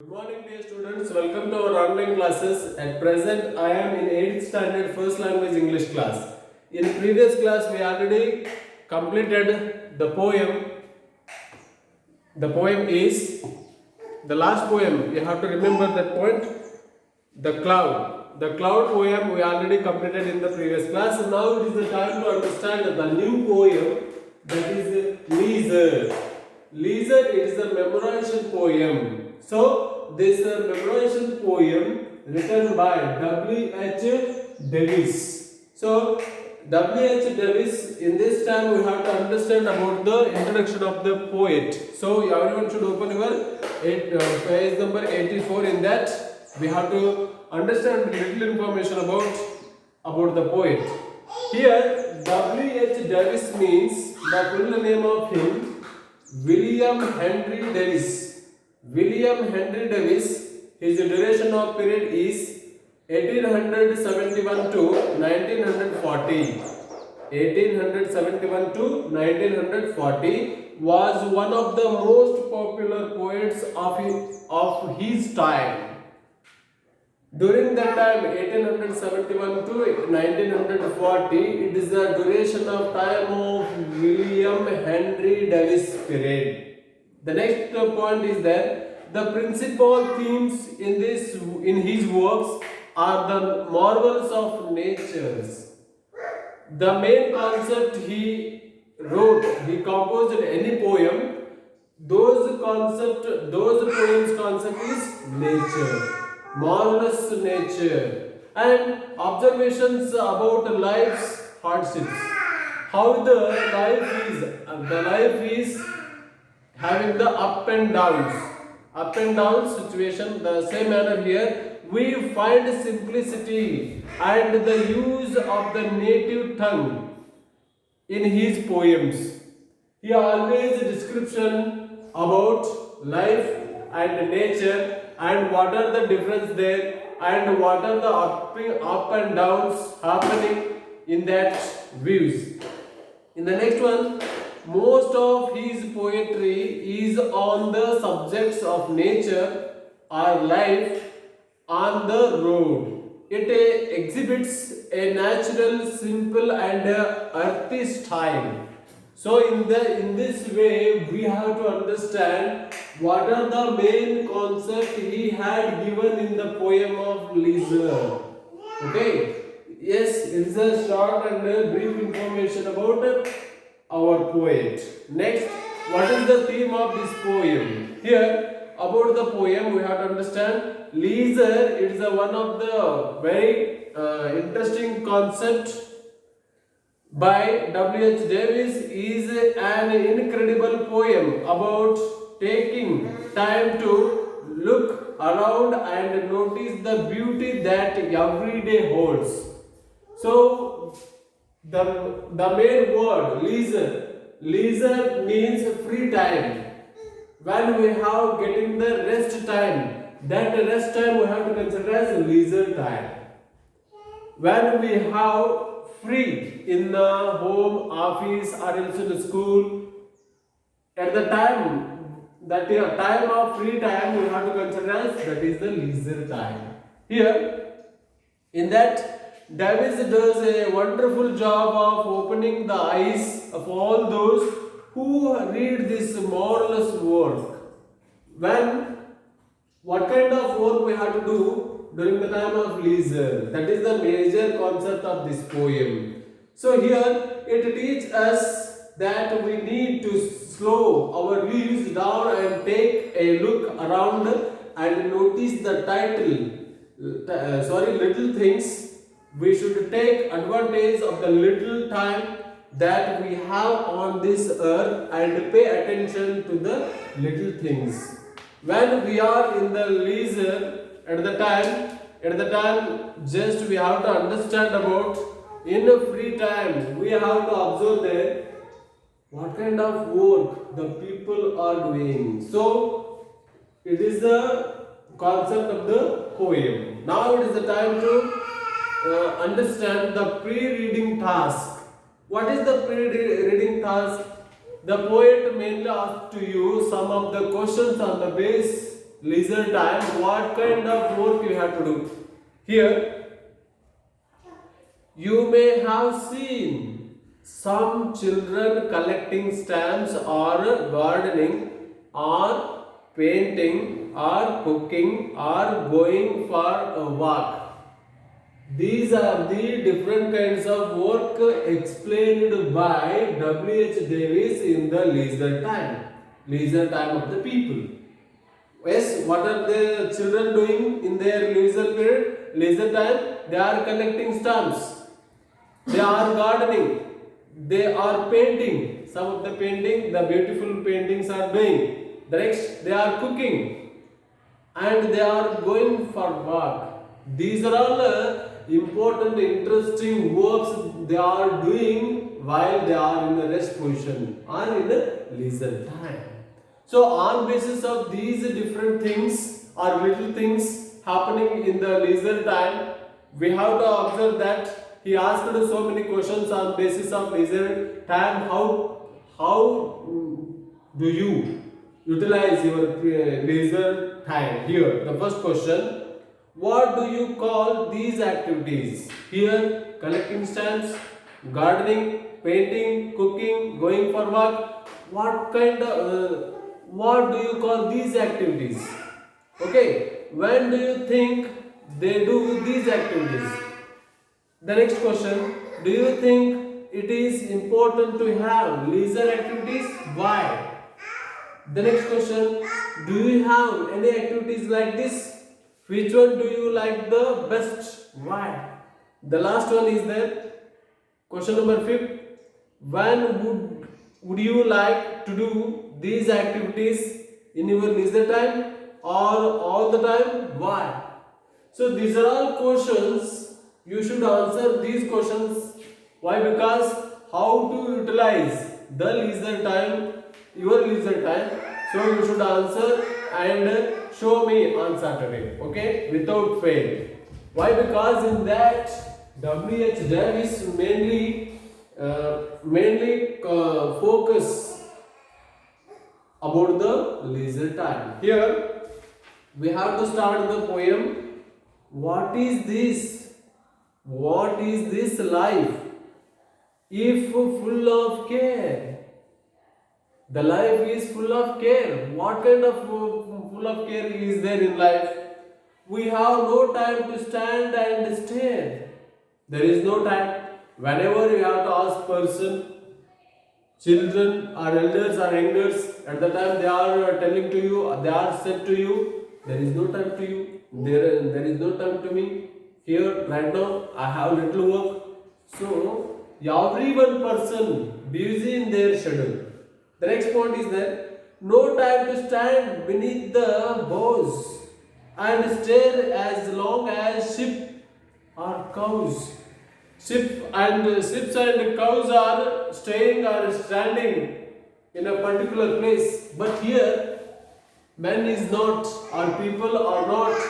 Good morning, dear students. Welcome to our online classes. At present, I am in 8th standard first language English class. In previous class, we already completed the poem. The poem is the last poem. You have to remember that point. The cloud. The cloud poem we already completed in the previous class. Now it is the time to understand the new poem, that is Leisure. Leisure is a memorization poem. So this memorization poem written by W.H. Davis. So W.H. Davis, in this time we have to understand about the introduction of the poet. So everyone should open your page number 84. In that we have to understand little information about the poet. Here W.H. Davis means the full name of him William Henry Davis. William Henry Davis, his duration of period is 1871 to 1940. 1871 to 1940 was one of the most popular poets of his time. During that time, 1871 to 1940, it is the duration of time of William Henry Davis period. The next point is that the principal themes in his works are the marvels of nature. The main concept he wrote, he composed any poem. Those poems concept is nature, marvelous nature, and observations about life's hardships. How the life is having the up and down situation. The same manner here we find simplicity and the use of the native tongue in his poems. He always description about life and nature and what are the difference there and what are the up and downs happening in that views. In the next one, most of his poetry is on the subjects of nature or life on the road. It exhibits a natural, simple, and earthy style. So, in this way, we have to understand what are the main concept he had given in the poem of Leisure. Okay. Yes, it is a short and brief information about our poet. Next, what is the theme of this poem? Here, about the poem, we have to understand leisure. It is one of the very interesting concept by W.H. Davis. Is an incredible poem about taking time to look around and notice the beauty that every day holds. So the main word leisure means free time. When we have getting the rest time, that rest time we have to consider as leisure time. When we have free in the home, office, or else in the school, at the time that time of free time we have to consider as that is the leisure time. Here in that, Davis does a wonderful job of opening the eyes of all those who read this marvelous work. When what kind of work we have to do during the time of leisure? That is the major concept of this poem. So here it teaches us that we need to slow our leaves down and take a look around and notice the little things. We should take advantage of the little time that we have on this earth and pay attention to the little things. When we are in the leisure at the time just we have to understand about in a free time we have to observe that what kind of work the people are doing. So it is the concept of the poem. Now it is the time to understand the pre-reading task. What is the pre-reading task? The poet mainly asks to you some of the questions on the base leisure time, what kind of work you have to do? Here, you may have seen some children collecting stamps or gardening or painting or cooking or going for a walk. These are the different kinds of work explained by W.H. Davis in the leisure time of the people. Yes, what are the children doing in their leisure period, leisure time? They are collecting stamps, they are gardening, they are painting. Some of the painting, the beautiful paintings are doing. The next, they are cooking and they are going for walk. These are all important, interesting works they are doing while they are in a rest position or in a leisure time. So, on basis of these different things or little things happening in the leisure time, we have to observe that he asked so many questions on basis of leisure time. How do you utilize your leisure time? Here, the first question: what do you call these activities? Here, collecting stamps, gardening, painting, cooking, going for walk. What do you call these activities? Okay, when do you think they do these activities? The next question: do you think it is important to have leisure activities? Why? The next question: do you have any activities like this? Which one do you like the best? Why? The last one is that question number 5. When would you like to do these activities in your leisure time or all the time? Why? So these are all questions. You should answer these questions. Why? Because how to utilize the leisure time, your leisure time. So you should answer and show me on Saturday, okay, without fail. Why? Because in that W.H. Davis mainly focus about the leisure time. Here we have to start the poem. What is this? What is this life if full of care? The life is full of care. What kind of full of care is there in life? We have no time to stand and stare. There is no time. Whenever you have to ask person, children or elders or youngers, at the time they are telling to you, they are said to you, there is no time to you. There is no time to me. Here right now I have little work. So every one person busy in their schedule. The next point is that no time to stand beneath the boughs and stare as long as sheep or cows. Ships and cows are staying or standing in a particular place. But here, man is not, or people are not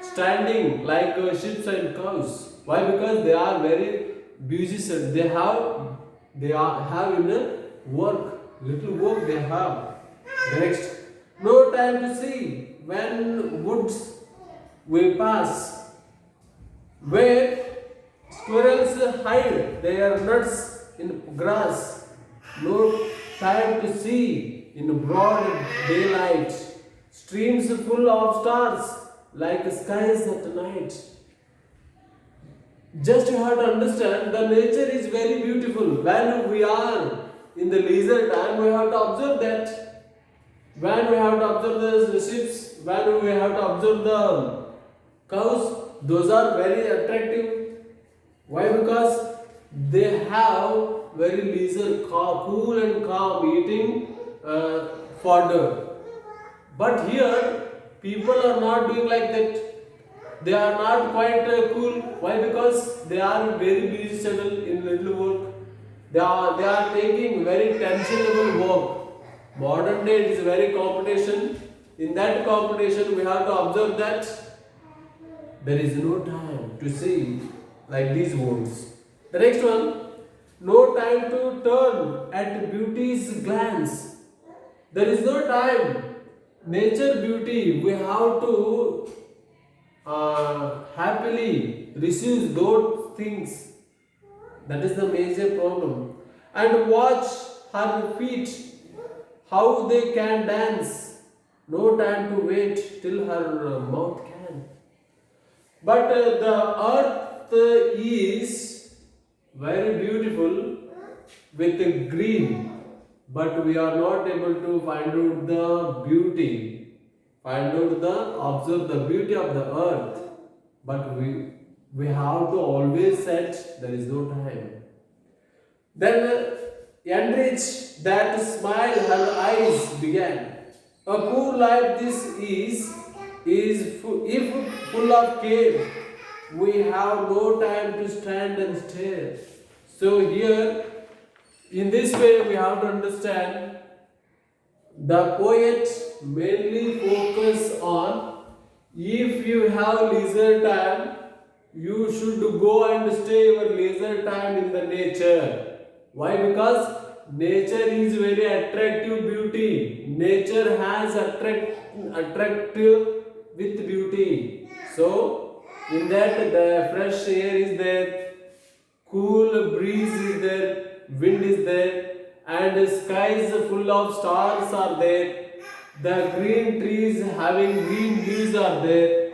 standing like sheep and cows. Why? Because they are very busy. They have in a work. Little work they have. The next, no time to see when woods will pass, where squirrels hide their nuts in grass. No time to see in broad daylight, streams full of stars like skies at night. Just you have to understand the nature is very beautiful. When we are in the leisure time, we have to observe that. When we have to observe the ships, when we have to observe the cows, those are very attractive. Why? Because they have very leisure, cool and calm eating fodder. But here, people are not doing like that. They are not quite cool. Why? Because they are very busy schedule in little work. They are taking very tensionable work. Modern day it is very competition. In that competition, we have to observe that there is no time to see like these words. The next one, no time to turn at beauty's glance. There is no time. nature beauty, we have to happily receive those things. That is the major problem. And watch her feet, how they can dance. No time to wait till her mouth can. But the earth is very beautiful with the green, but we are not able to find out the beauty, find out the observe the beauty of the earth. But we have to always set there is no time. Then enrich that smile her eyes began. A poor life this if full of care, we have no time to stand and stare. So here, in this way, we have to understand the poet mainly focus on if you have leisure time, you should go and stay your leisure time in the nature. Why? Because nature is very attractive beauty. Nature has attractive with beauty. So in that the fresh air is there, cool breeze is there, wind is there, and the skies full of stars are there. The green trees having green leaves are there,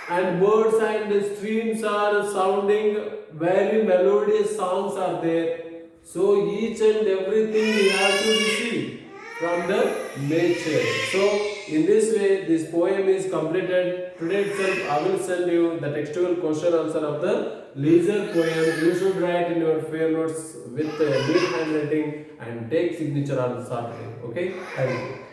and birds and streams are sounding very melodious songs are there. So each and everything we have to receive from the nature. So in this way, this poem is completed. Today itself, I will send you the textual question answer of the leisure poem. You should write in your fair notes with neat handwriting and take signature on Saturday. Okay? Thank you.